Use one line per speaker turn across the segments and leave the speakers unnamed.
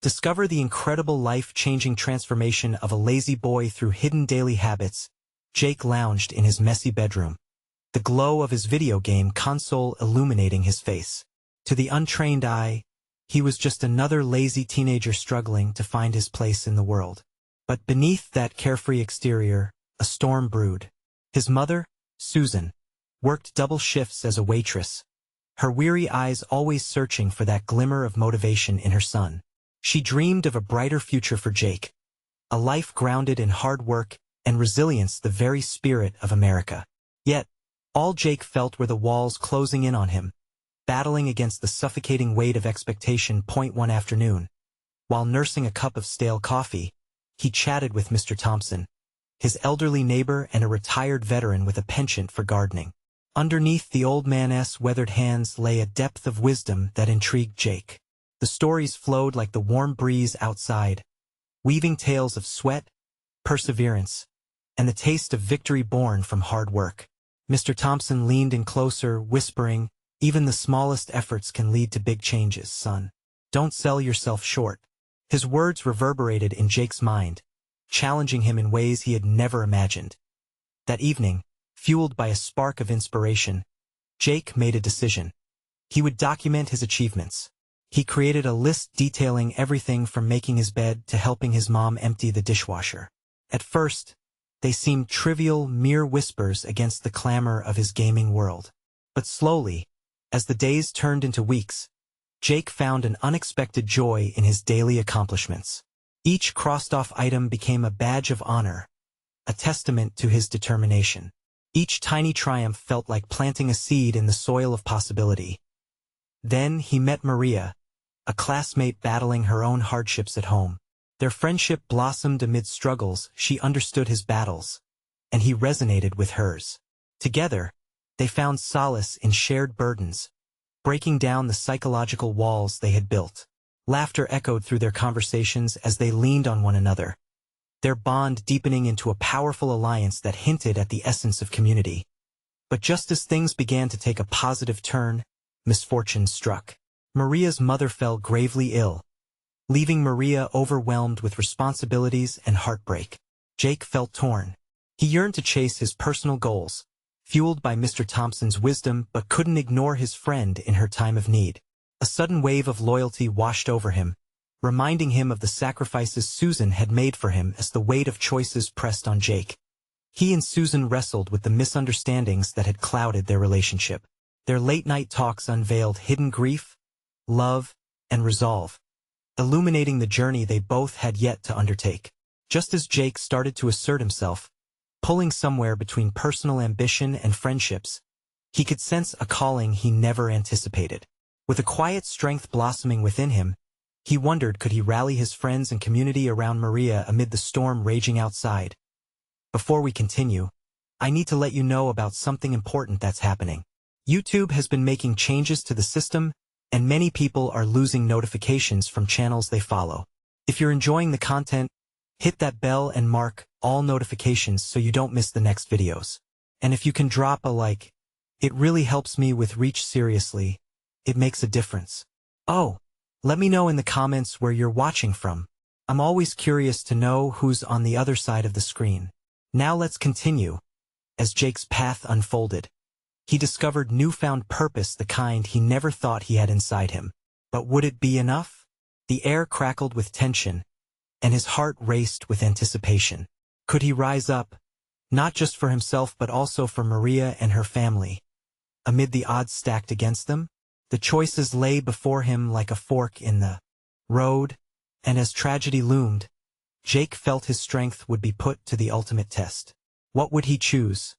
Discover the incredible life-changing transformation of a lazy boy through hidden daily habits. Jake lounged in his messy bedroom, the glow of his video game console illuminating his face. To the untrained eye, he was just another lazy teenager struggling to find his place in the world. But beneath that carefree exterior, a storm brewed. His mother, Susan, worked double shifts as a waitress, her weary eyes always searching for that glimmer of motivation in her son. She dreamed of a brighter future for Jake, a life grounded in hard work and resilience, the very spirit of America. Yet, all Jake felt were the walls closing in on him, battling against the suffocating weight of expectation. One afternoon, while nursing a cup of stale coffee, he chatted with Mr. Thompson, his elderly neighbor and a retired veteran with a penchant for gardening. Underneath the old man's weathered hands lay a depth of wisdom that intrigued Jake. The stories flowed like the warm breeze outside, weaving tales of sweat, perseverance, and the taste of victory born from hard work. Mr. Thompson leaned in closer, whispering, "Even the smallest efforts can lead to big changes, son. Don't sell yourself short." His words reverberated in Jake's mind, challenging him in ways he had never imagined. That evening, fueled by a spark of inspiration, Jake made a decision. He would document his achievements. He created a list detailing everything from making his bed to helping his mom empty the dishwasher. At first, they seemed trivial, mere whispers against the clamor of his gaming world. But slowly, as the days turned into weeks, Jake found an unexpected joy in his daily accomplishments. Each crossed-off item became a badge of honor, a testament to his determination. Each tiny triumph felt like planting a seed in the soil of possibility. Then he met Maria, a classmate battling her own hardships at home. Their friendship blossomed amid struggles. She understood his battles, and he resonated with hers. Together, they found solace in shared burdens, breaking down the psychological walls they had built. Laughter echoed through their conversations as they leaned on one another, their bond deepening into a powerful alliance that hinted at the essence of community. But just as things began to take a positive turn, misfortune struck. Maria's mother fell gravely ill, leaving Maria overwhelmed with responsibilities and heartbreak. Jake felt torn. He yearned to chase his personal goals, fueled by Mr. Thompson's wisdom, but couldn't ignore his friend in her time of need. A sudden wave of loyalty washed over him, reminding him of the sacrifices Susan had made for him as the weight of choices pressed on Jake. He and Susan wrestled with the misunderstandings that had clouded their relationship. Their late-night talks unveiled hidden grief, love, and resolve, illuminating the journey they both had yet to undertake. Just as Jake started to assert himself, pulling somewhere between personal ambition and friendships, he could sense a calling he never anticipated. With a quiet strength blossoming within him, he wondered, could he rally his friends and community around Maria amid the storm raging outside? Before we continue, I need to let you know about something important that's happening. YouTube has been making changes to the system, and many people are losing notifications from channels they follow. If you're enjoying the content, hit that bell and mark all notifications so you don't miss the next videos. And if you can drop a like, it really helps me with reach. Seriously, it makes a difference. Oh, let me know in the comments where you're watching from. I'm always curious to know who's on the other side of the screen. Now let's continue. As Jake's path unfolded, he discovered newfound purpose, the kind he never thought he had inside him. But would it be enough? The air crackled with tension, and his heart raced with anticipation. Could he rise up, not just for himself but also for Maria and her family? Amid the odds stacked against them, the choices lay before him like a fork in the road, and as tragedy loomed, Jake felt his strength would be put to the ultimate test. What would he choose?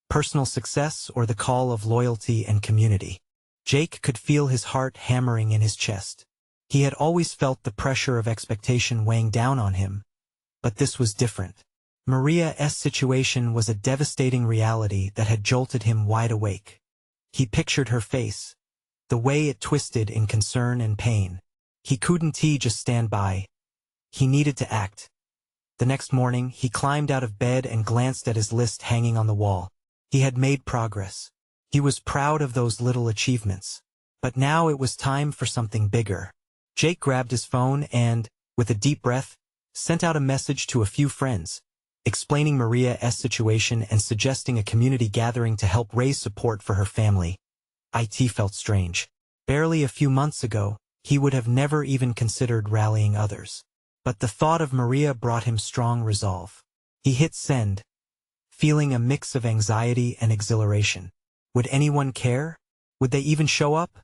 Personal success or the call of loyalty and community? Jake could feel his heart hammering in his chest. He had always felt the pressure of expectation weighing down on him, but this was different. Maria's situation was a devastating reality that had jolted him wide awake. He pictured her face, the way it twisted in concern and pain. He couldn't just stand by. He needed to act. The next morning, he climbed out of bed and glanced at his list hanging on the wall. He had made progress. He was proud of those little achievements. But now it was time for something bigger. Jake grabbed his phone and, with a deep breath, sent out a message to a few friends, explaining Maria's situation and suggesting a community gathering to help raise support for her family. It felt strange. Barely a few months ago, he would have never even considered rallying others. But the thought of Maria brought him strong resolve. He hit send, feeling a mix of anxiety and exhilaration. Would anyone care? Would they even show up?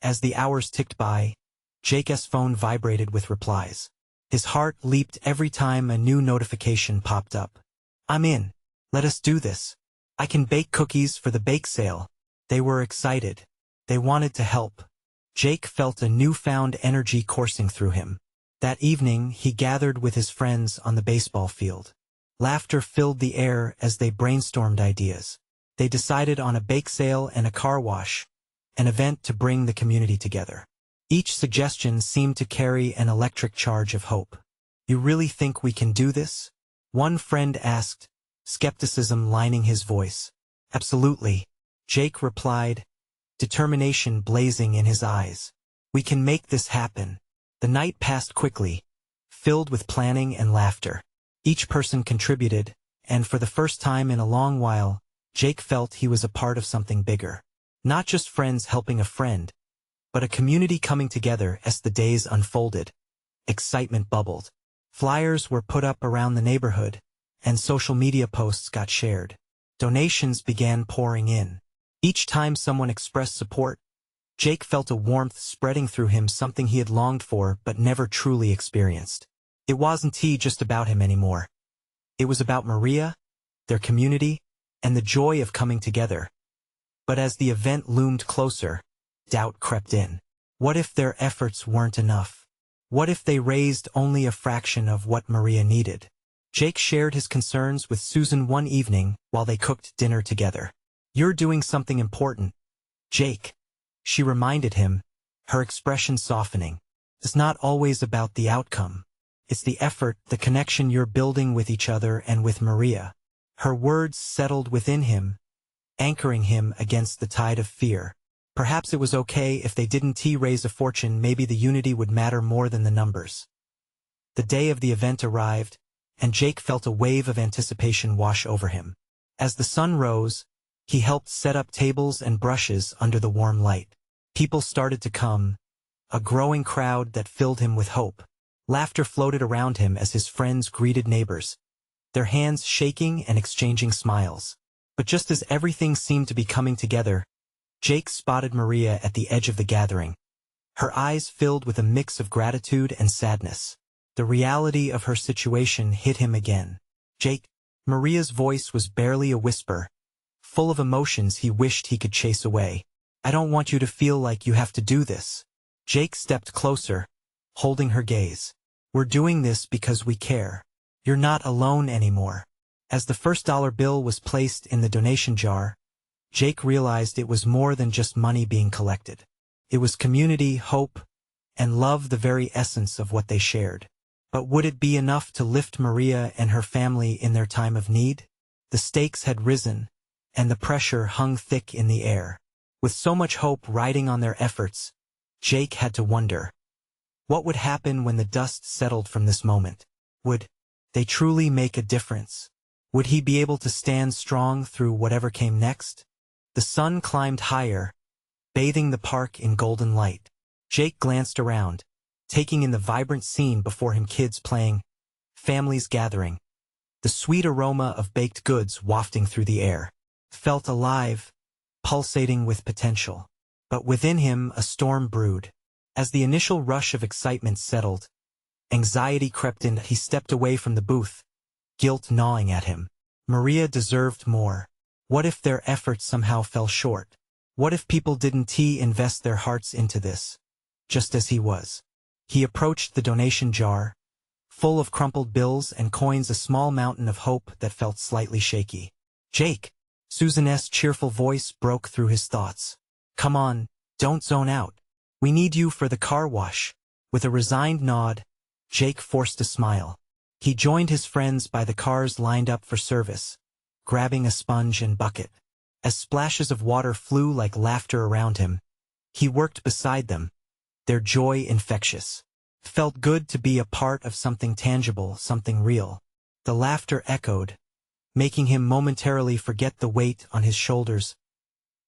As the hours ticked by, Jake's phone vibrated with replies. His heart leaped every time a new notification popped up. "I'm in. Let us do this. I can bake cookies for the bake sale." They were excited. They wanted to help. Jake felt a newfound energy coursing through him. That evening, he gathered with his friends on the baseball field. Laughter filled the air as they brainstormed ideas. They decided on a bake sale and a car wash, an event to bring the community together. Each suggestion seemed to carry an electric charge of hope. "You really think we can do this?" one friend asked, skepticism lining his voice. "Absolutely," Jake replied, determination blazing in his eyes. "We can make this happen." The night passed quickly, filled with planning and laughter. Each person contributed, and for the first time in a long while, Jake felt he was a part of something bigger. Not just friends helping a friend, but a community coming together. As the days unfolded, excitement bubbled. Flyers were put up around the neighborhood, and social media posts got shared. Donations began pouring in. Each time someone expressed support, Jake felt a warmth spreading through him, something he had longed for but never truly experienced. It wasn't just about him anymore. It was about Maria, their community, and the joy of coming together. But as the event loomed closer, doubt crept in. What if their efforts weren't enough? What if they raised only a fraction of what Maria needed? Jake shared his concerns with Susan one evening while they cooked dinner together. "You're doing something important, Jake," she reminded him, her expression softening. "It's not always about the outcome. It's the effort, the connection you're building with each other and with Maria." Her words settled within him, anchoring him against the tide of fear. Perhaps it was okay if they didn't raise a fortune. Maybe the unity would matter more than the numbers. The day of the event arrived, and Jake felt a wave of anticipation wash over him. As the sun rose, he helped set up tables and brushes under the warm light. People started to come, a growing crowd that filled him with hope. Laughter floated around him as his friends greeted neighbors, their hands shaking and exchanging smiles. But just as everything seemed to be coming together, Jake spotted Maria at the edge of the gathering. Her eyes filled with a mix of gratitude and sadness. The reality of her situation hit him again. "Jake," Maria's voice was barely a whisper, full of emotions he wished he could chase away. "I don't want you to feel like you have to do this." Jake stepped closer, holding her gaze. "We're doing this because we care. You're not alone anymore." As the first dollar bill was placed in the donation jar, Jake realized it was more than just money being collected. It was community, hope, and love, the very essence of what they shared. But would it be enough to lift Maria and her family in their time of need? The stakes had risen, and the pressure hung thick in the air. With so much hope riding on their efforts, Jake had to wonder, what would happen when the dust settled from this moment? Would they truly make a difference? Would he be able to stand strong through whatever came next? The sun climbed higher, bathing the park in golden light. Jake glanced around, taking in the vibrant scene before him: kids playing, families gathering. The sweet aroma of baked goods wafting through the air felt alive, pulsating with potential. But within him a storm brewed. As the initial rush of excitement settled, anxiety crept in. He stepped away from the booth, guilt gnawing at him. Maria deserved more. What if their efforts somehow fell short? What if people didn't invest their hearts into this, just as he was? He approached the donation jar, full of crumpled bills and coins, a small mountain of hope that felt slightly shaky. "Jake," Susan's cheerful voice broke through his thoughts. "Come on, don't zone out. We need you for the car wash." With a resigned nod, Jake forced a smile. He joined his friends by the cars lined up for service, grabbing a sponge and bucket. As splashes of water flew like laughter around him, he worked beside them, their joy infectious. Felt good to be a part of something tangible, something real. The laughter echoed, making him momentarily forget the weight on his shoulders.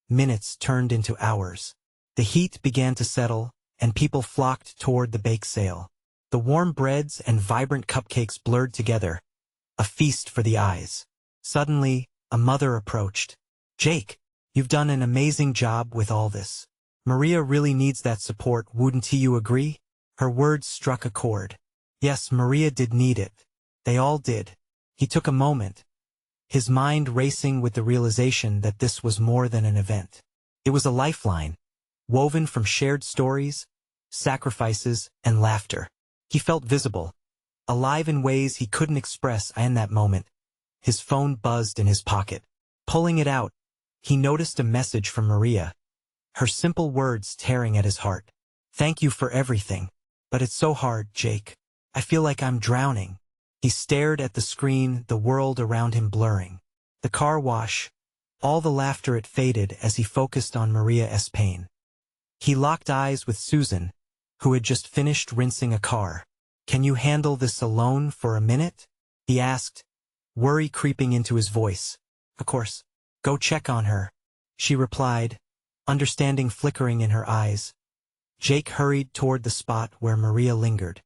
Minutes turned into hours. The heat began to settle, and people flocked toward the bake sale. The warm breads and vibrant cupcakes blurred together, a feast for the eyes. Suddenly, a mother approached. "Jake, you've done an amazing job with all this. Maria really needs that support, wouldn't you agree?" Her words struck a chord. Yes, Maria did need it. They all did. He took a moment, his mind racing with the realization that this was more than an event. It was a lifeline, woven from shared stories, sacrifices, and laughter. He felt visible, alive in ways he couldn't express in that moment. His phone buzzed in his pocket. Pulling it out, he noticed a message from Maria, her simple words tearing at his heart. "Thank you for everything. But it's so hard, Jake. I feel like I'm drowning." He stared at the screen, the world around him blurring. The car wash, all the laughter, it faded as he focused on Maria's pain. He locked eyes with Susan, who had just finished rinsing a car. "Can you handle this alone for a minute?" he asked, worry creeping into his voice. "Of course. Go check on her," she replied, understanding flickering in her eyes. Jake hurried toward the spot where Maria lingered.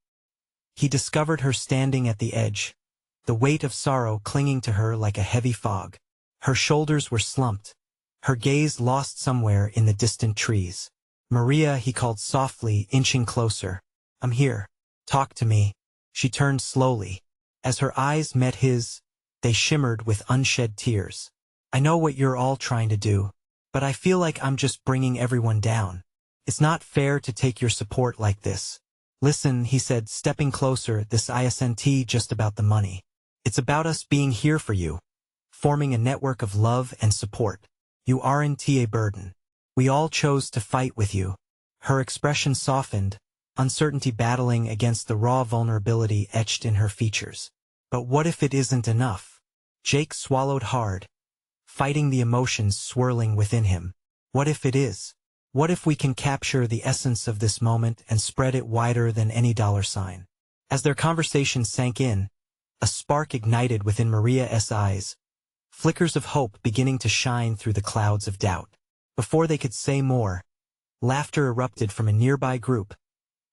He discovered her standing at the edge, the weight of sorrow clinging to her like a heavy fog. Her shoulders were slumped, her gaze lost somewhere in the distant trees. "Maria," he called softly, inching closer. "I'm here. Talk to me." She turned slowly. As her eyes met his, they shimmered with unshed tears. "I know what you're all trying to do, but I feel like I'm just bringing everyone down. It's not fair to take your support like this." "Listen," he said, stepping closer, "this isn't just about the money. It's about us being here for you, forming a network of love and support. You aren't a burden. We all chose to fight with you." Her expression softened, uncertainty battling against the raw vulnerability etched in her features. "But what if it isn't enough?" Jake swallowed hard, fighting the emotions swirling within him. "What if it is? What if we can capture the essence of this moment and spread it wider than any dollar sign?" As their conversation sank in, a spark ignited within Maria's eyes, flickers of hope beginning to shine through the clouds of doubt. Before they could say more, laughter erupted from a nearby group,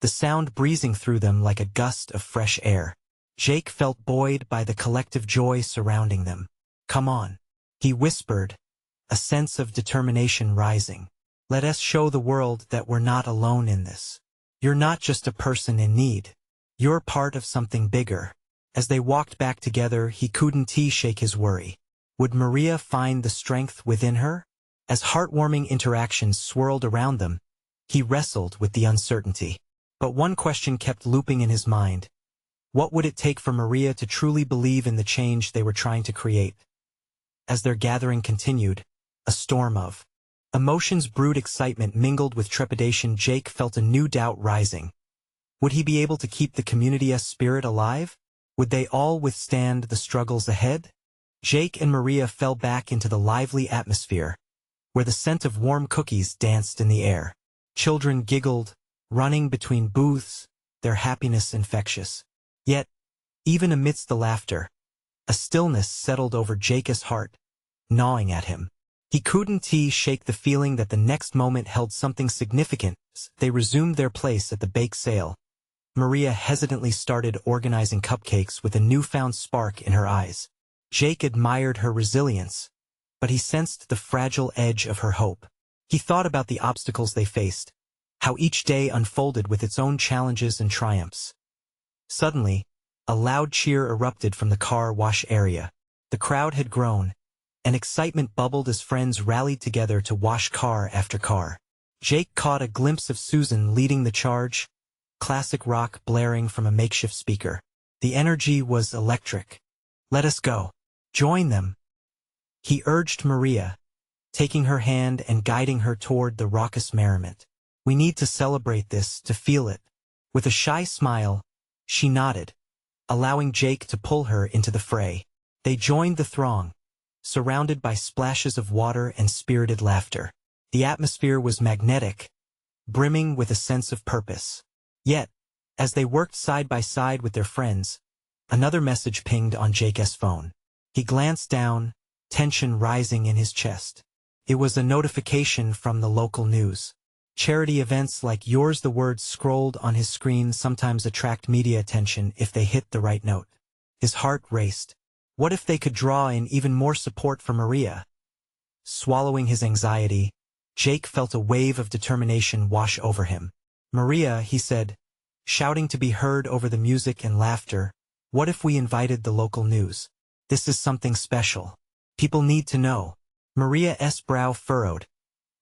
the sound breezing through them like a gust of fresh air. Jake felt buoyed by the collective joy surrounding them. "Come on," he whispered, a sense of determination rising. "Let us show the world that we're not alone in this. You're not just a person in need. You're part of something bigger." As they walked back together, he couldn't shake his worry. Would Maria find the strength within her? As heartwarming interactions swirled around them, he wrestled with the uncertainty. But one question kept looping in his mind. What would it take for Maria to truly believe in the change they were trying to create? As their gathering continued, a storm of emotions brewed. Excitement mingled with trepidation. Jake felt a new doubt rising. Would he be able to keep the community's spirit alive? Would they all withstand the struggles ahead? Jake and Maria fell back into the lively atmosphere, where the scent of warm cookies danced in the air. Children giggled, running between booths, their happiness infectious. Yet, even amidst the laughter, a stillness settled over Jake's heart, gnawing at him. He couldn't shake the feeling that the next moment held something significant. They resumed their place at the bake sale. Maria hesitantly started organizing cupcakes with a newfound spark in her eyes. Jake admired her resilience, but he sensed the fragile edge of her hope. He thought about the obstacles they faced, how each day unfolded with its own challenges and triumphs. Suddenly, a loud cheer erupted from the car wash area. The crowd had grown, and excitement bubbled as friends rallied together to wash car after car. Jake caught a glimpse of Susan leading the charge, classic rock blaring from a makeshift speaker. The energy was electric. "Let us go. Join them," he urged Maria, taking her hand and guiding her toward the raucous merriment. "We need to celebrate this, to feel it." With a shy smile, she nodded, allowing Jake to pull her into the fray. They joined the throng, surrounded by splashes of water and spirited laughter. The atmosphere was magnetic, brimming with a sense of purpose. Yet, as they worked side by side with their friends, another message pinged on Jake's phone. He glanced down, tension rising in his chest. It was a notification from the local news. Charity events like yours. The words scrolled on his screen sometimes attract media attention if they hit the right note. His heart raced. What if they could draw in even more support for Maria? Swallowing his anxiety, Jake felt a wave of determination wash over him. Maria, he said, shouting to be heard over the music and laughter, what if we invited the local news? This is something special. People need to know. Maria's brow furrowed,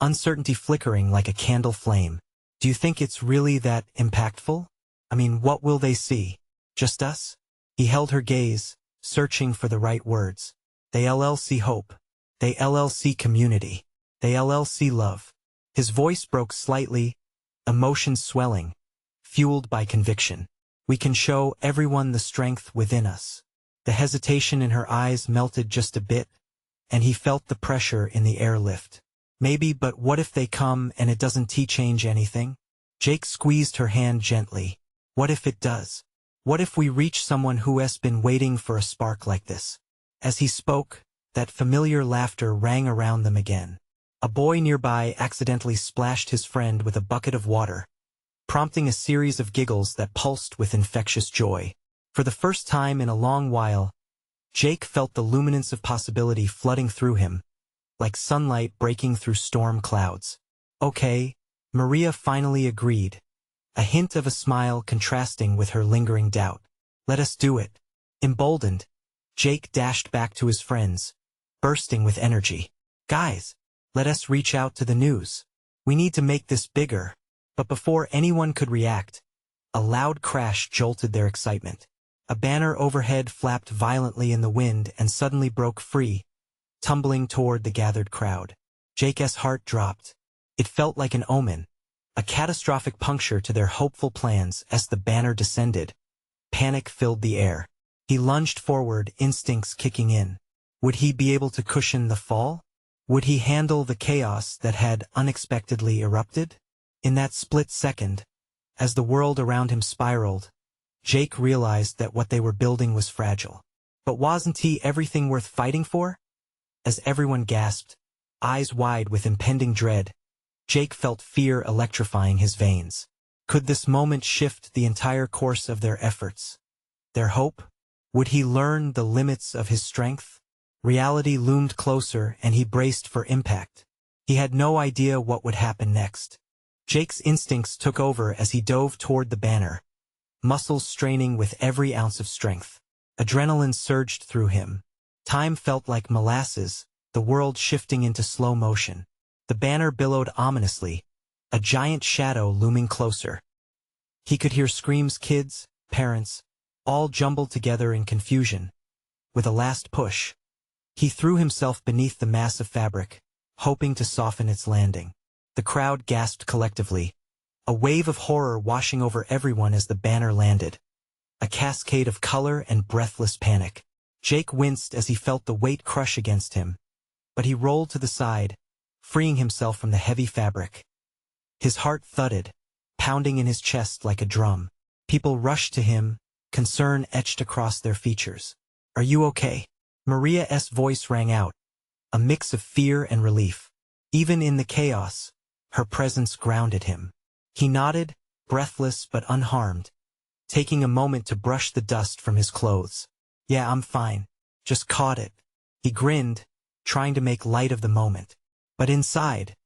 uncertainty flickering like a candle flame. Do you think it's really that impactful? I mean, what will they see? Just us? He held her gaze, searching for the right words. They LLC hope. They LLC community. They LLC love. His voice broke slightly, emotions swelling, fueled by conviction. We can show everyone the strength within us. The hesitation in her eyes melted just a bit, and he felt the pressure in the air lift. Maybe, but what if they come and it doesn't change anything? Jake squeezed her hand gently. What if it does? What if we reach someone who has been waiting for a spark like this? As he spoke, that familiar laughter rang around them again. A boy nearby accidentally splashed his friend with a bucket of water, prompting a series of giggles that pulsed with infectious joy. For the first time in a long while, Jake felt the luminance of possibility flooding through him, like sunlight breaking through storm clouds. Okay, Maria finally agreed, a hint of a smile contrasting with her lingering doubt. Let us do it. Emboldened, Jake dashed back to his friends, bursting with energy. Guys, let us reach out to the news. We need to make this bigger. But before anyone could react, a loud crash jolted their excitement. A banner overhead flapped violently in the wind and suddenly broke free, tumbling toward the gathered crowd. Jake's heart dropped. It felt like an omen, a catastrophic puncture to their hopeful plans. As the banner descended, panic filled the air. He lunged forward, instincts kicking in. Would he be able to cushion the fall? Would he handle the chaos that had unexpectedly erupted? In that split second, as the world around him spiraled, Jake realized that what they were building was fragile. But wasn't he everything worth fighting for? As everyone gasped, eyes wide with impending dread, Jake felt fear electrifying his veins. Could this moment shift the entire course of their efforts? Their hope? Would he learn the limits of his strength? Reality loomed closer and he braced for impact. He had no idea what would happen next. Jake's instincts took over as he dove toward the banner, muscles straining with every ounce of strength. Adrenaline surged through him. Time felt like molasses, the world shifting into slow motion. The banner billowed ominously, a giant shadow looming closer. He could hear screams, kids, parents, all jumbled together in confusion. With a last push, he threw himself beneath the mass of fabric, hoping to soften its landing. The crowd gasped collectively, a wave of horror washing over everyone as the banner landed. A cascade of color and breathless panic. Jake winced as he felt the weight crush against him, but he rolled to the side, freeing himself from the heavy fabric. His heart thudded, pounding in his chest like a drum. People rushed to him, concern etched across their features. Are you okay? Maria's voice rang out, a mix of fear and relief. Even in the chaos, her presence grounded him. He nodded, breathless but unharmed, taking a moment to brush the dust from his clothes. Yeah, I'm fine. Just caught it. He grinned, trying to make light of the moment. But inside,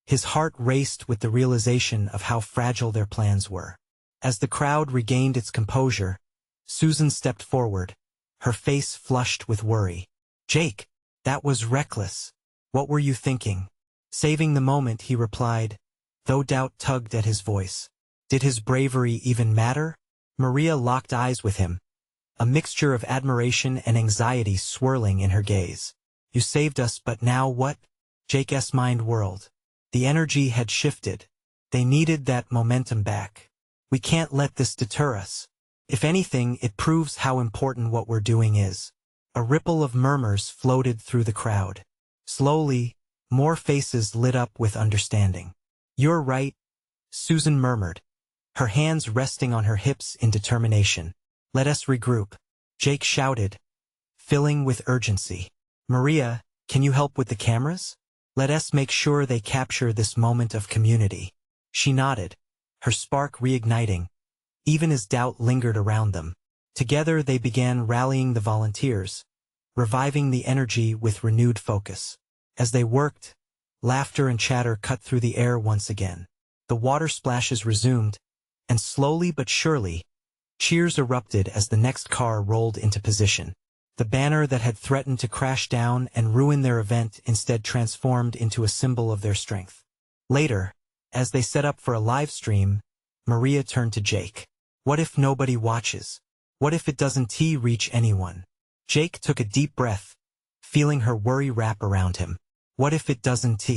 his heart raced with the realization of how fragile their plans were. As the crowd regained its composure, Susan stepped forward, her face flushed with worry. Jake, that was reckless. What were you thinking? Saving the moment, he replied, though doubt tugged at his voice. Did his bravery even matter? Maria locked eyes with him, a mixture of admiration and anxiety swirling in her gaze. You saved us, but now what? Jake's mind whirled. The energy had shifted. They needed that momentum back. We can't let this deter us. If anything, it proves how important what we're doing is. A ripple of murmurs floated through the crowd. Slowly, more faces lit up with understanding. You're right, Susan murmured, her hands resting on her hips in determination. Let us regroup. Jake shouted, filling with urgency. Maria, can you help with the cameras? Let us make sure they capture this moment of community. She nodded, her spark reigniting, even as doubt lingered around them. Together they began rallying the volunteers, reviving the energy with renewed focus. As they worked, laughter and chatter cut through the air once again. The water splashes resumed, and slowly but surely, cheers erupted as the next car rolled into position. The banner that had threatened to crash down and ruin their event instead transformed into a symbol of their strength. Later, as they set up for a live stream, Maria turned to Jake. What if nobody watches? What if it doesn't reach anyone? Jake took a deep breath, feeling her worry wrap around him. What if it doesn't?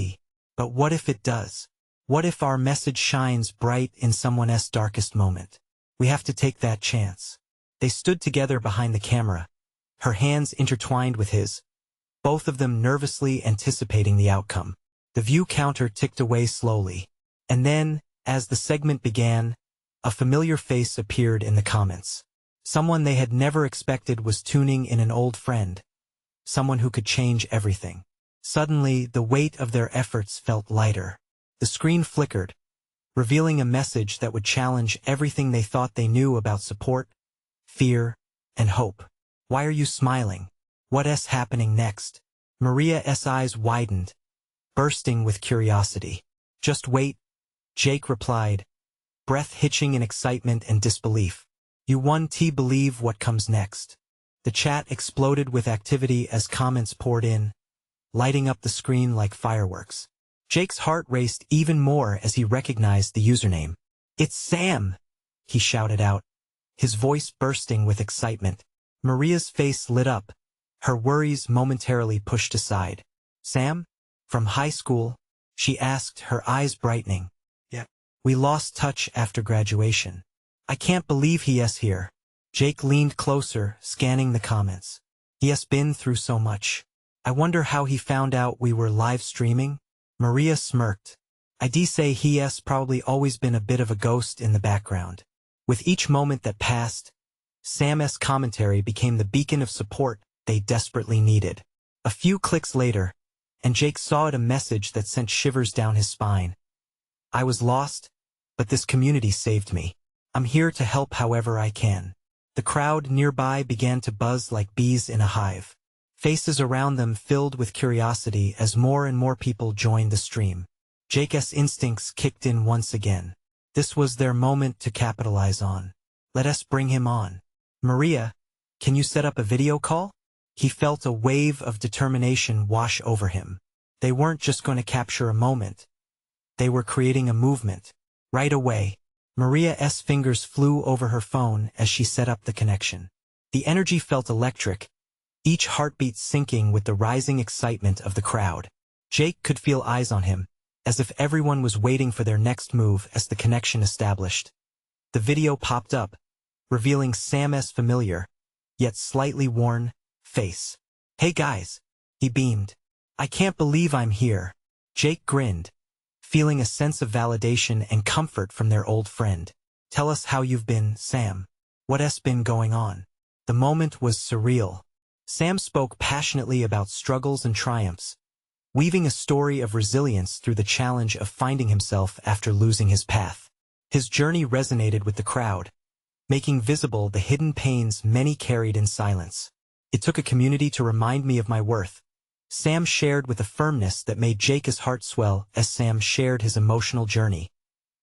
But what if it does? What if our message shines bright in someone else's darkest moment? We have to take that chance. They stood together behind the camera, her hands intertwined with his, both of them nervously anticipating the outcome. The view counter ticked away slowly. And then, as the segment began, a familiar face appeared in the comments. Someone they had never expected was tuning in, an old friend. Someone who could change everything. Suddenly, the weight of their efforts felt lighter. The screen flickered, revealing a message that would challenge everything they thought they knew about support, fear, and hope. Why are you smiling? What's happening next? Maria's eyes widened, bursting with curiosity. Just wait, Jake replied, breath hitching in excitement and disbelief. You won't believe what comes next. The chat exploded with activity as comments poured in, lighting up the screen like fireworks. Jake's heart raced even more as he recognized the username. It's Sam! He shouted out, his voice bursting with excitement. Maria's face lit up, her worries momentarily pushed aside. Sam? From high school? She asked, her eyes brightening. Yeah. We lost touch after graduation. I can't believe he's here. Jake leaned closer, scanning the comments. He's been through so much. I wonder how he found out we were live streaming? Maria smirked. I'd say he's probably always been a bit of a ghost in the background. With each moment that passed, Sam's commentary became the beacon of support they desperately needed. A few clicks later, and Jake saw a message that sent shivers down his spine. I was lost, but this community saved me. I'm here to help however I can. The crowd nearby began to buzz like bees in a hive. Faces around them filled with curiosity as more and more people joined the stream. Jake's instincts kicked in once again. This was their moment to capitalize on. Let us bring him on. Maria, can you set up a video call? He felt a wave of determination wash over him. They weren't just going to capture a moment. They were creating a movement. Right away, Maria's fingers flew over her phone as she set up the connection. The energy felt electric, each heartbeat syncing with the rising excitement of the crowd. Jake could feel eyes on him, as if everyone was waiting for their next move as the connection established. The video popped up, revealing Sam's familiar, yet slightly worn, face. Hey guys, he beamed. I can't believe I'm here. Jake grinned, feeling a sense of validation and comfort from their old friend. Tell us how you've been, Sam. What's been going on? The moment was surreal. Sam spoke passionately about struggles and triumphs, weaving a story of resilience through the challenge of finding himself after losing his path. His journey resonated with the crowd, making visible the hidden pains many carried in silence. It took a community to remind me of my worth, Sam shared with a firmness that made Jake's heart swell as Sam shared his emotional journey.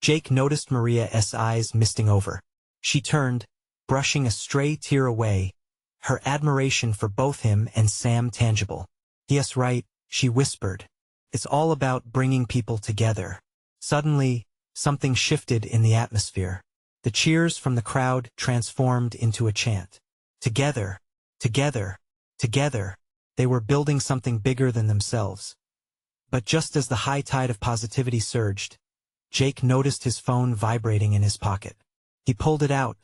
Jake noticed Maria's eyes misting over. She turned, brushing a stray tear away, her admiration for both him and Sam tangible. Yes, right, she whispered. It's all about bringing people together. Suddenly, something shifted in the atmosphere. The cheers from the crowd transformed into a chant. Together, together, together. They were building something bigger than themselves. But just as the high tide of positivity surged, Jake noticed his phone vibrating in his pocket. He pulled it out,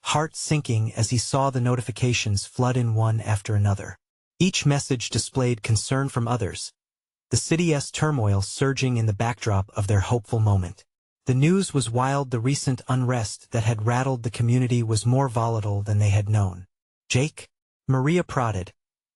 heart sinking as he saw the notifications flood in one after another. Each message displayed concern from others, the city's turmoil surging in the backdrop of their hopeful moment. The news was wild. The recent unrest that had rattled the community was more volatile than they had known. "Jake?" Maria prodded,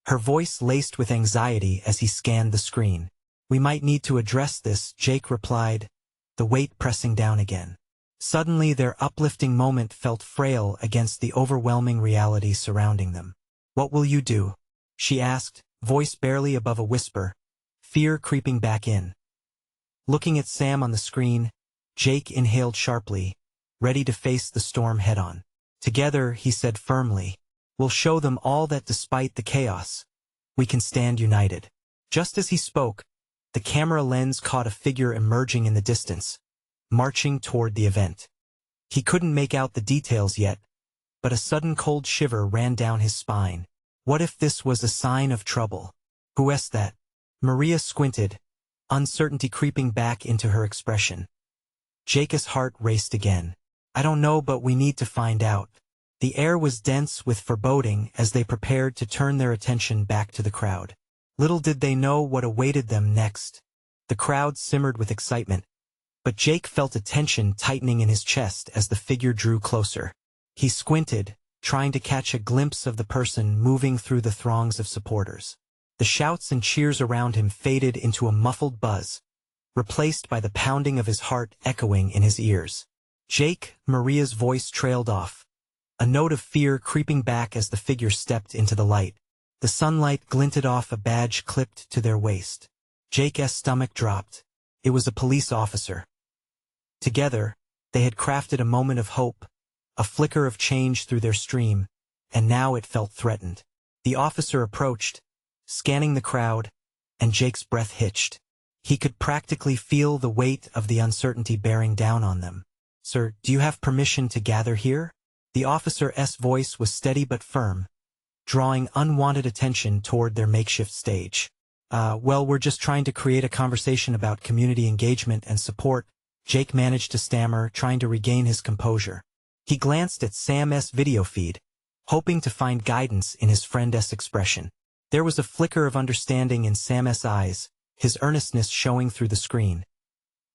her voice laced with anxiety as he scanned the screen. "We might need to address this," Jake replied, the weight pressing down again. Suddenly their uplifting moment felt frail against the overwhelming reality surrounding them. "What will you do?" she asked, voice barely above a whisper, fear creeping back in. Looking at Sam on the screen, Jake inhaled sharply, ready to face the storm head-on. "Together," he said firmly, "we'll show them all that despite the chaos, we can stand united." Just as he spoke, the camera lens caught a figure emerging in the distance, marching toward the event. He couldn't make out the details yet, but a sudden cold shiver ran down his spine. What if this was a sign of trouble? "Who is that?" Maria squinted, uncertainty creeping back into her expression. Jake's heart raced again. "I don't know, but we need to find out." The air was dense with foreboding as they prepared to turn their attention back to the crowd. Little did they know what awaited them next. The crowd simmered with excitement, but Jake felt a tension tightening in his chest as the figure drew closer. He squinted, trying to catch a glimpse of the person moving through the throngs of supporters. The shouts and cheers around him faded into a muffled buzz, replaced by the pounding of his heart echoing in his ears. "Jake," Maria's voice trailed off, a note of fear creeping back as the figure stepped into the light. The sunlight glinted off a badge clipped to their waist. Jake's stomach dropped. It was a police officer. Together, they had crafted a moment of hope, a flicker of change through their stream, and now it felt threatened. The officer approached, scanning the crowd, and Jake's breath hitched. He could practically feel the weight of the uncertainty bearing down on them. "Sir, do you have permission to gather here?" The officer's voice was steady but firm, drawing unwanted attention toward their makeshift stage. Well, we're just trying to create a conversation about community engagement and support," Jake managed to stammer, trying to regain his composure. He glanced at Sam's video feed, hoping to find guidance in his friend's expression. There was a flicker of understanding in Sam's eyes, his earnestness showing through the screen.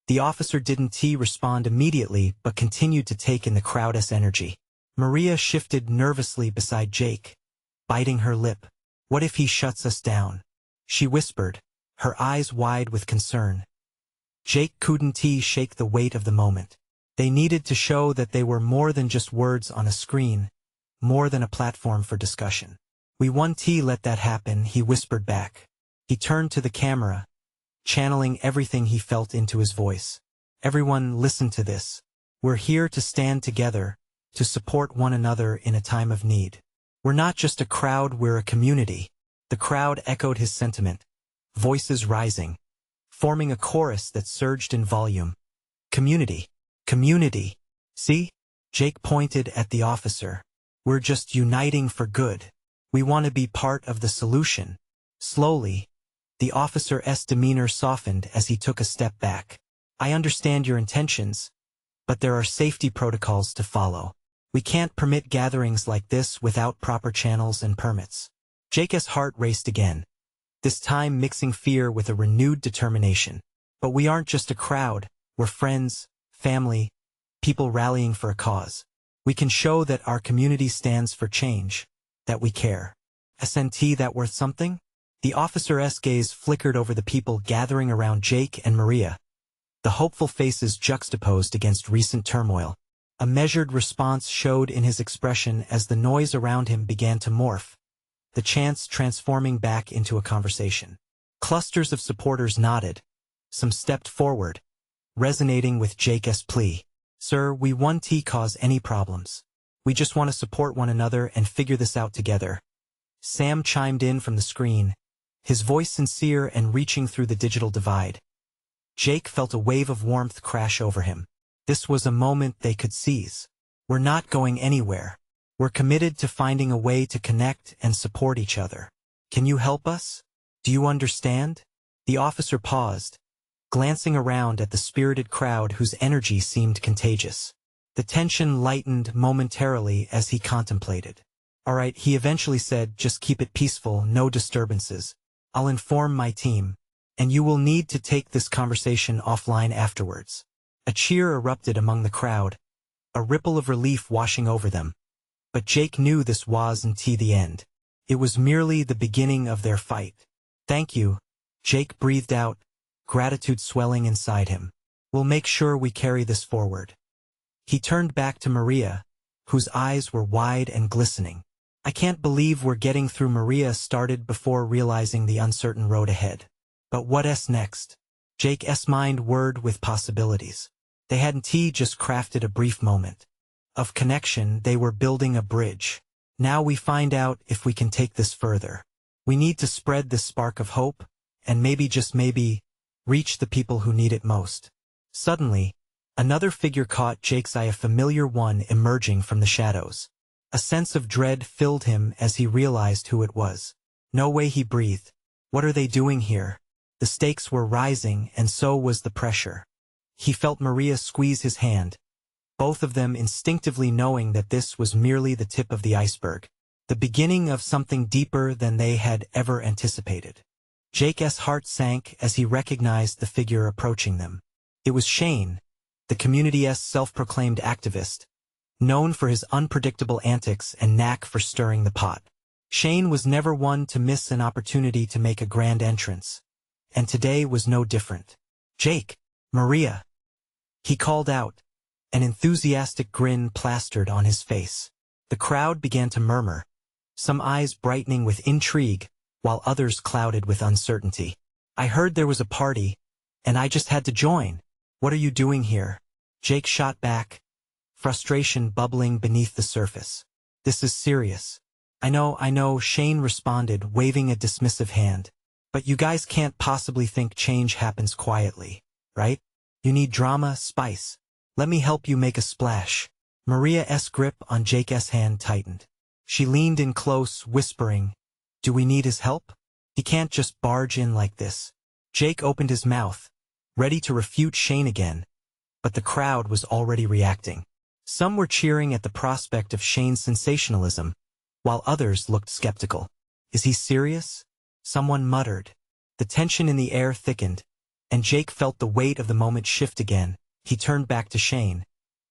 The officer didn't respond immediately but continued to take in the crowd's energy. Maria shifted nervously beside Jake, biting her lip. "What if he shuts us down?" she whispered, her eyes wide with concern. Jake couldn't shake the weight of the moment. They needed to show that they were more than just words on a screen, more than a platform for discussion. "We won't let that happen," he whispered back. He turned to the camera, channeling everything he felt into his voice. "Everyone, listen to this. We're here to stand together, to support one another in a time of need. We're not just a crowd, we're a community." The crowd echoed his sentiment, voices rising, forming a chorus that surged in volume. "Community. Community. See?" Jake pointed at the officer. "We're just uniting for good. We want to be part of the solution." Slowly, the officer's demeanor softened as he took a step back. "I understand your intentions, but there are safety protocols to follow. We can't permit gatherings like this without proper channels and permits." Jake's heart raced again, this time mixing fear with a renewed determination. "But we aren't just a crowd, we're friends, family, people rallying for a cause. We can show that our community stands for change, that we care. Isn't that worth something?" The officer's gaze flickered over the people gathering around Jake and Maria, the hopeful faces juxtaposed against recent turmoil. A measured response showed in his expression as the noise around him began to morph, the chants transforming back into a conversation. Clusters of supporters nodded. Some stepped forward, resonating with Jake's plea. "Sir, we won't cause any problems. We just want to support one another and figure this out together." Sam chimed in from the screen, his voice sincere and reaching through the digital divide. Jake felt a wave of warmth crash over him. This was a moment they could seize. "We're not going anywhere. We're committed to finding a way to connect and support each other. Can you help us? Do you understand?" The officer paused, glancing around at the spirited crowd whose energy seemed contagious. The tension lightened momentarily as he contemplated. "All right," he eventually said, "just keep it peaceful, no disturbances. I'll inform my team, and you will need to take this conversation offline afterwards." A cheer erupted among the crowd, a ripple of relief washing over them. But Jake knew this wasn't the end. It was merely the beginning of their fight. "Thank you," Jake breathed out, gratitude swelling inside him. "We'll make sure we carry this forward." He turned back to Maria, whose eyes were wide and glistening. "I can't believe we're getting through." Maria started before realizing the uncertain road ahead. But what's next? Jake's mind whirred with possibilities. They hadn't just crafted a brief moment of connection, they were building a bridge. Now we find out if we can take this further. We need to spread this spark of hope, and maybe, just maybe, reach the people who need it most. Suddenly, another figure caught Jake's eye, a familiar one emerging from the shadows. A sense of dread filled him as he realized who it was. "No way," he breathed. "What are they doing here?" The stakes were rising, and so was the pressure. He felt Maria squeeze his hand, both of them instinctively knowing that this was merely the tip of the iceberg, the beginning of something deeper than they had ever anticipated. Jake's heart sank as he recognized the figure approaching them. It was Shane, the community's self-proclaimed activist, known for his unpredictable antics and knack for stirring the pot. Shane was never one to miss an opportunity to make a grand entrance, and today was no different. "Jake, Maria," he called out, an enthusiastic grin plastered on his face. The crowd began to murmur, some eyes brightening with intrigue, while others clouded with uncertainty. "I heard there was a party, and I just had to join. What are you doing here?" Jake shot back, frustration bubbling beneath the surface. "This is serious." I know, Shane responded, waving a dismissive hand. "But you guys can't possibly think change happens quietly, right? You need drama, spice. Let me help you make a splash." Maria's grip on Jake's hand tightened. She leaned in close, whispering, "Do we need his help? He can't just barge in like this." Jake opened his mouth, ready to refute Shane again, but the crowd was already reacting. Some were cheering at the prospect of Shane's sensationalism, while others looked skeptical. "Is he serious?" someone muttered. The tension in the air thickened, and Jake felt the weight of the moment shift again. He turned back to Shane,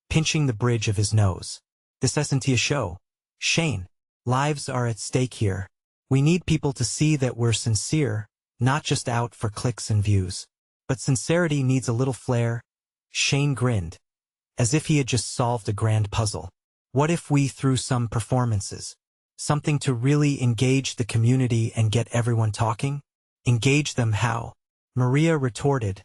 pinching the bridge of his nose. "This isn't a show, Shane. Lives are at stake here. We need people to see that we're sincere, not just out for clicks and views." "But sincerity needs a little flair." Shane grinned, as if he had just solved a grand puzzle. "What if we threw some performances? Something to really engage the community and get everyone talking?" "Engage them how?" Maria retorted,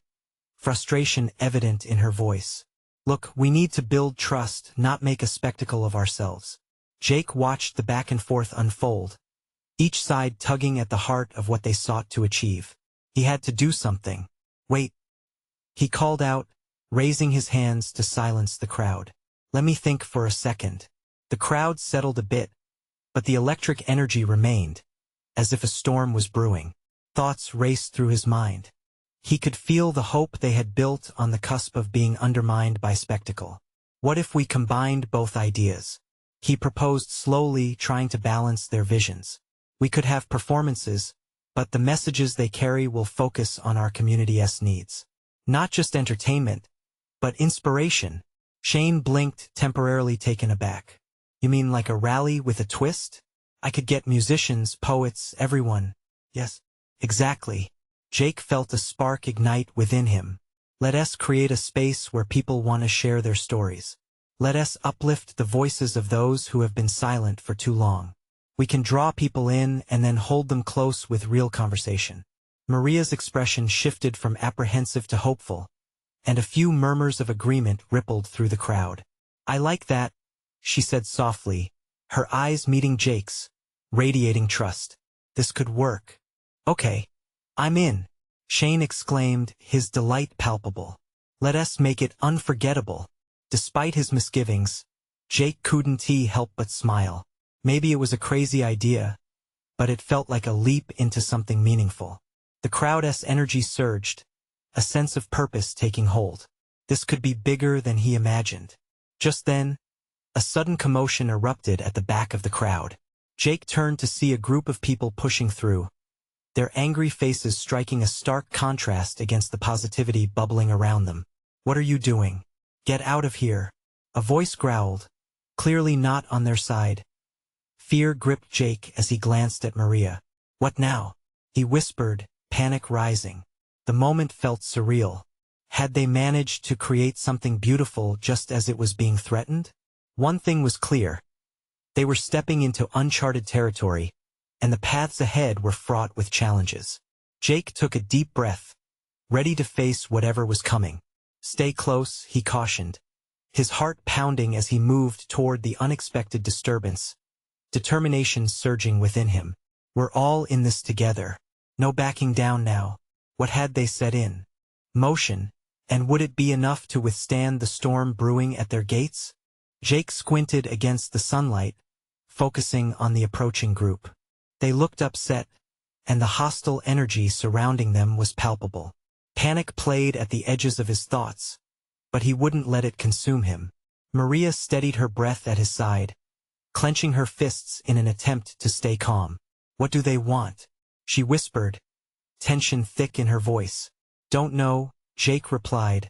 frustration evident in her voice. "Look, we need to build trust, not make a spectacle of ourselves." Jake watched the back and forth unfold, each side tugging at the heart of what they sought to achieve. He had to do something. "Wait," he called out, raising his hands to silence the crowd. "Let me think for a second." The crowd settled a bit, but the electric energy remained, as if a storm was brewing. Thoughts raced through his mind. He could feel the hope they had built on the cusp of being undermined by spectacle. "What if we combined both ideas?" he proposed slowly, trying to balance their visions. "We could have performances, but the messages they carry will focus on our community's needs. Not just entertainment, but inspiration." Shane blinked, temporarily taken aback. "You mean like a rally with a twist? I could get musicians, poets, everyone." "Yes, exactly." Jake felt a spark ignite within him. "Let us create a space where people want to share their stories. Let us uplift the voices of those who have been silent for too long. We can draw people in and then hold them close with real conversation." Maria's expression shifted from apprehensive to hopeful, and a few murmurs of agreement rippled through the crowd. "I like that," she said softly, her eyes meeting Jake's, radiating trust. "This could work." "Okay, I'm in," Shane exclaimed, his delight palpable. "Let us make it unforgettable." Despite his misgivings, Jake couldn't help but smile. Maybe it was a crazy idea, but it felt like a leap into something meaningful. The crowd's energy surged, a sense of purpose taking hold. This could be bigger than he imagined. Just then, a sudden commotion erupted at the back of the crowd. Jake turned to see a group of people pushing through, their angry faces striking a stark contrast against the positivity bubbling around them. What are you doing? Get out of here. A voice growled, clearly not on their side. Fear gripped Jake as he glanced at Maria. What now? He whispered, panic rising. The moment felt surreal. Had they managed to create something beautiful just as it was being threatened? One thing was clear. They were stepping into uncharted territory, and the paths ahead were fraught with challenges. Jake took a deep breath, ready to face whatever was coming. Stay close, he cautioned, his heart pounding as he moved toward the unexpected disturbance, determination surging within him. We're all in this together. No backing down now. What had they set in motion, and would it be enough to withstand the storm brewing at their gates? Jake squinted against the sunlight, focusing on the approaching group. They looked upset, and the hostile energy surrounding them was palpable. Panic played at the edges of his thoughts, but he wouldn't let it consume him. Maria steadied her breath at his side, clenching her fists in an attempt to stay calm. What do they want? She whispered, tension thick in her voice. Don't know, Jake replied,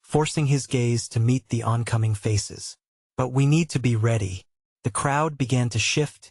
forcing his gaze to meet the oncoming faces. But we need to be ready. The crowd began to shift,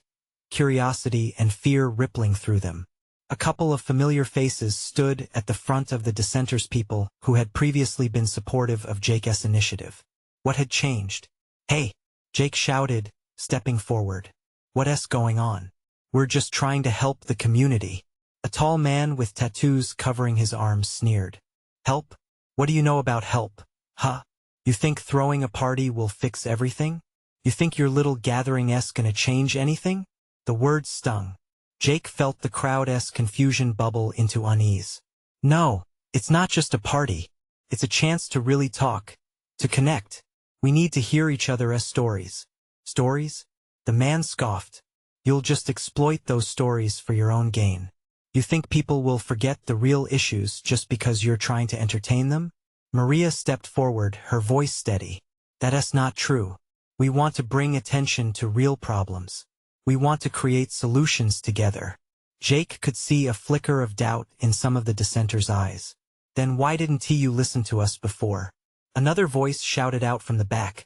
curiosity and fear rippling through them. A couple of familiar faces stood at the front of the dissenters, people who had previously been supportive of Jake's initiative. What had changed? Hey! Jake shouted, stepping forward. What's going on? We're just trying to help the community. A tall man with tattoos covering his arms sneered. Help? What do you know about help? Huh? You think throwing a party will fix everything? You think your little gathering-'s gonna change anything? The words stung. Jake felt the crowd's confusion bubble into unease. No, it's not just a party. It's a chance to really talk, to connect. We need to hear each other's stories. Stories? The man scoffed. You'll just exploit those stories for your own gain. You think people will forget the real issues just because you're trying to entertain them? Maria stepped forward, her voice steady. That's not true. We want to bring attention to real problems. We want to create solutions together. Jake could see a flicker of doubt in some of the dissenters' eyes. Then why didn't you listen to us before? Another voice shouted out from the back.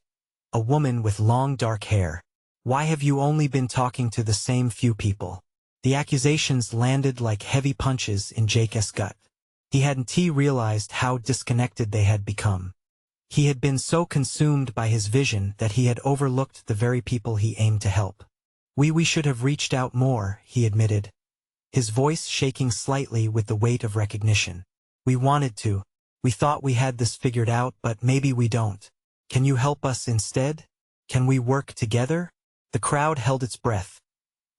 A woman with long dark hair. Why have you only been talking to the same few people? The accusations landed like heavy punches in Jake's gut. He hadn't realized how disconnected they had become. He had been so consumed by his vision that he had overlooked the very people he aimed to help. We should have reached out more, he admitted, his voice shaking slightly with the weight of recognition. We wanted to. We thought we had this figured out, but maybe we don't. Can you help us instead? Can we work together? The crowd held its breath,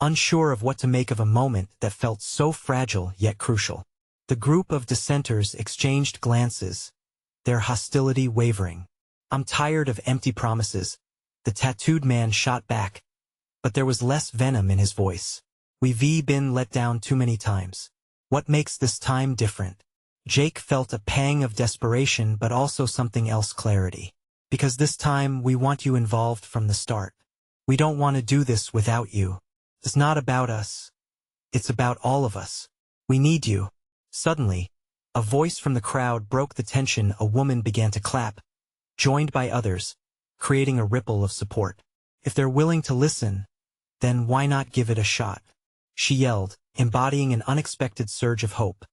unsure of what to make of a moment that felt so fragile yet crucial. The group of dissenters exchanged glances, their hostility wavering. I'm tired of empty promises, the tattooed man shot back, but there was less venom in his voice. We've been let down too many times. What makes this time different? Jake felt a pang of desperation but also something else, clarity. Because this time we want you involved from the start. We don't want to do this without you. It's not about us. It's about all of us. We need you. Suddenly, a voice from the crowd broke the tension. A woman began to clap, joined by others, creating a ripple of support. If they're willing to listen, then why not give it a shot? She yelled, embodying an unexpected surge of hope.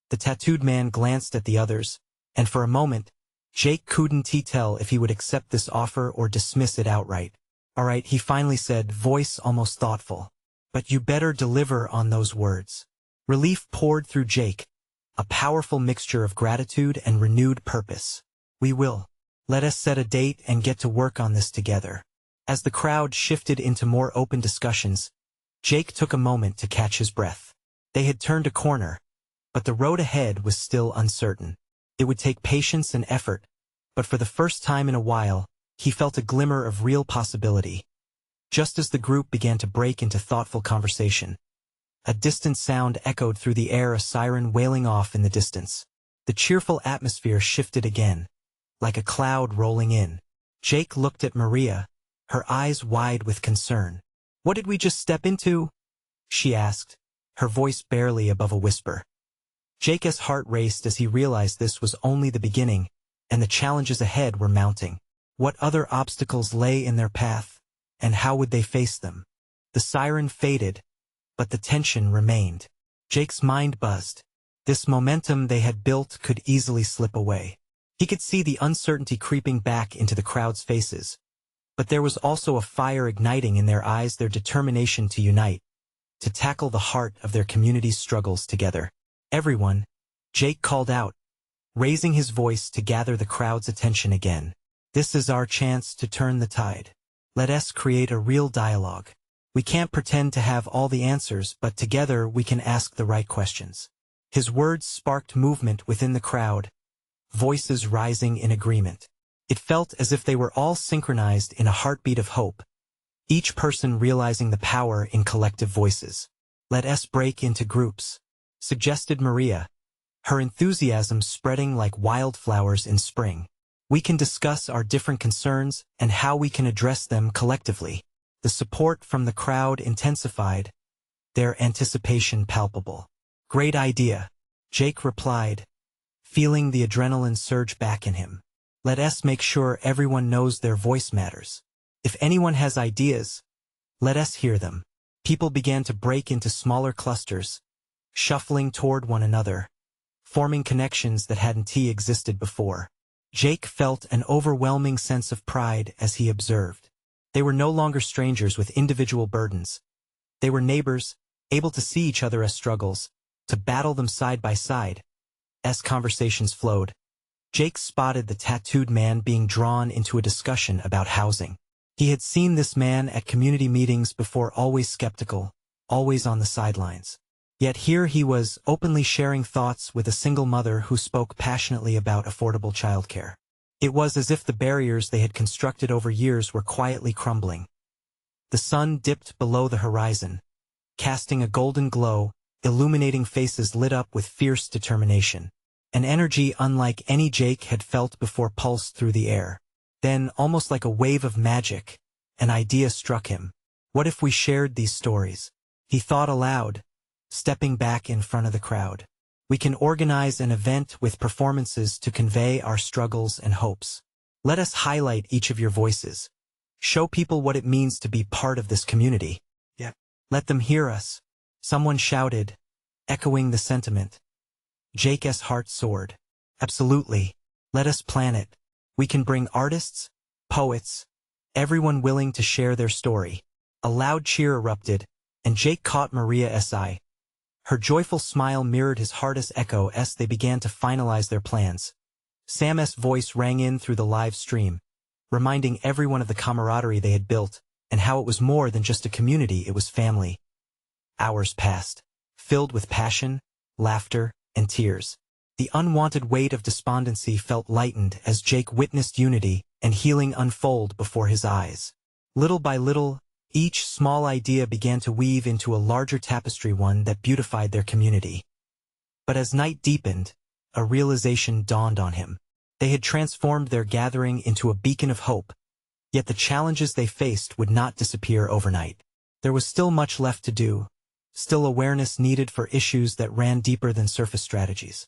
The tattooed man glanced at the others, and for a moment, Jake couldn't tell if he would accept this offer or dismiss it outright. All right, he finally said, voice almost thoughtful. But you better deliver on those words. Relief poured through Jake, a powerful mixture of gratitude and renewed purpose. We will. Let us set a date and get to work on this together. As the crowd shifted into more open discussions, Jake took a moment to catch his breath. They had turned a corner, but the road ahead was still uncertain. It would take patience and effort, but for the first time in a while, he felt a glimmer of real possibility. Just as the group began to break into thoughtful conversation, a distant sound echoed through the air, a siren wailing off in the distance. The cheerful atmosphere shifted again, like a cloud rolling in. Jake looked at Maria, her eyes wide with concern. What did we just step into? She asked, her voice barely above a whisper. Jake's heart raced as he realized this was only the beginning, and the challenges ahead were mounting. What other obstacles lay in their path, and how would they face them? The siren faded, but the tension remained. Jake's mind buzzed. This momentum they had built could easily slip away. He could see the uncertainty creeping back into the crowd's faces. But there was also a fire igniting in their eyes, their determination to unite, to tackle the heart of their community's struggles together. Everyone, Jake called out, raising his voice to gather the crowd's attention again. This is our chance to turn the tide. Let us create a real dialogue. We can't pretend to have all the answers, but together we can ask the right questions. His words sparked movement within the crowd, voices rising in agreement. It felt as if they were all synchronized in a heartbeat of hope, each person realizing the power in collective voices. Let us break into groups, suggested Maria, her enthusiasm spreading like wildflowers in spring. We can discuss our different concerns and how we can address them collectively. The support from the crowd intensified, their anticipation palpable. Great idea, Jake replied, feeling the adrenaline surge back in him. Let us make sure everyone knows their voice matters. If anyone has ideas, let us hear them. People began to break into smaller clusters, shuffling toward one another, forming connections that hadn't existed before. Jake felt an overwhelming sense of pride as he observed. They were no longer strangers with individual burdens. They were neighbors, able to see each other as struggles, to battle them side by side. As conversations flowed, Jake spotted the tattooed man being drawn into a discussion about housing. He had seen this man at community meetings before, always skeptical, always on the sidelines. Yet here he was, openly sharing thoughts with a single mother who spoke passionately about affordable childcare. It was as if the barriers they had constructed over years were quietly crumbling. The sun dipped below the horizon, casting a golden glow, illuminating faces lit up with fierce determination. An energy unlike any Jake had felt before pulsed through the air. Then, almost like a wave of magic, an idea struck him. What if we shared these stories? He thought aloud, stepping back in front of the crowd. We can organize an event with performances to convey our struggles and hopes. Let us highlight each of your voices. Show people what it means to be part of this community. Yeah. Let them hear us. Someone shouted, echoing the sentiment. Jake's heart soared. Absolutely. Let us plan it. We can bring artists, poets, everyone willing to share their story. A loud cheer erupted, and Jake caught Maria's eye. Her joyful smile mirrored his heart as echo as they began to finalize their plans. Sam's voice rang in through the live stream, reminding everyone of the camaraderie they had built, and how it was more than just a community, it was family. Hours passed, filled with passion, laughter, and tears. The unwanted weight of despondency felt lightened as Jake witnessed unity and healing unfold before his eyes. Little by little, each small idea began to weave into a larger tapestry, one that beautified their community. But as night deepened, a realization dawned on him. They had transformed their gathering into a beacon of hope, yet the challenges they faced would not disappear overnight. There was still much left to do, still awareness needed for issues that ran deeper than surface strategies.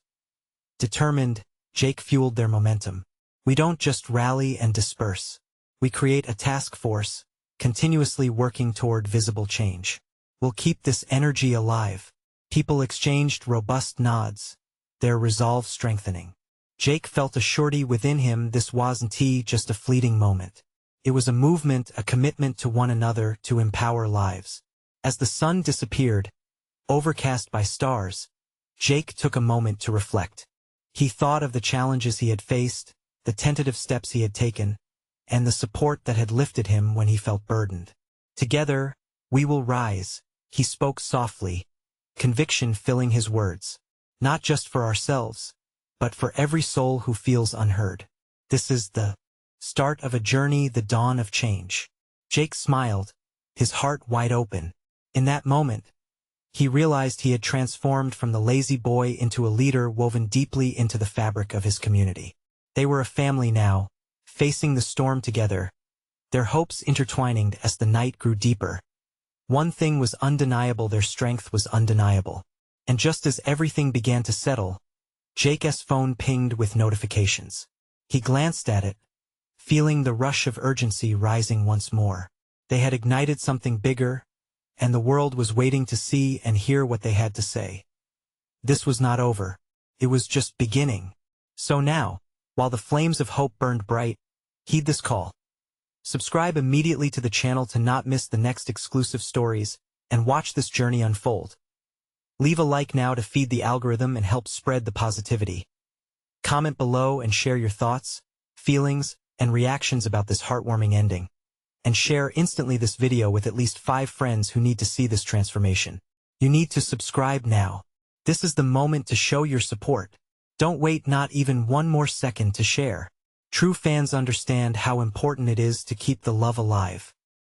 Determined, Jake fueled their momentum. We don't just rally and disperse. We create a task force, continuously working toward visible change. We'll keep this energy alive. People exchanged robust nods, their resolve strengthening. Jake felt a surety within him this wasn't just a fleeting moment. It was a movement, a commitment to one another to empower lives. As the sun disappeared, overcast by stars, Jake took a moment to reflect. He thought of the challenges he had faced, the tentative steps he had taken, and the support that had lifted him when he felt burdened. Together, we will rise, he spoke softly, conviction filling his words. Not just for ourselves, but for every soul who feels unheard. This is the start of a journey, the dawn of change. Jake smiled, his heart wide open. In that moment, he realized he had transformed from the lazy boy into a leader woven deeply into the fabric of his community. They were a family now, facing the storm together, their hopes intertwining as the night grew deeper. One thing was undeniable, their strength was undeniable. And just as everything began to settle, Jake's phone pinged with notifications. He glanced at it, feeling the rush of urgency rising once more. They had ignited something bigger, and the world was waiting to see and hear what they had to say. This was not over. It was just beginning. So now, while the flames of hope burned bright, heed this call. Subscribe immediately to the channel to not miss the next exclusive stories, and watch this journey unfold. Leave a like now to feed the algorithm and help spread the positivity. Comment below and share your thoughts, feelings, and reactions about this heartwarming ending. And share instantly this video with at least 5 friends who need to see this transformation. You need to subscribe now. This is the moment to show your support. Don't wait not even one more second to share. True fans understand how important it is to keep the love alive.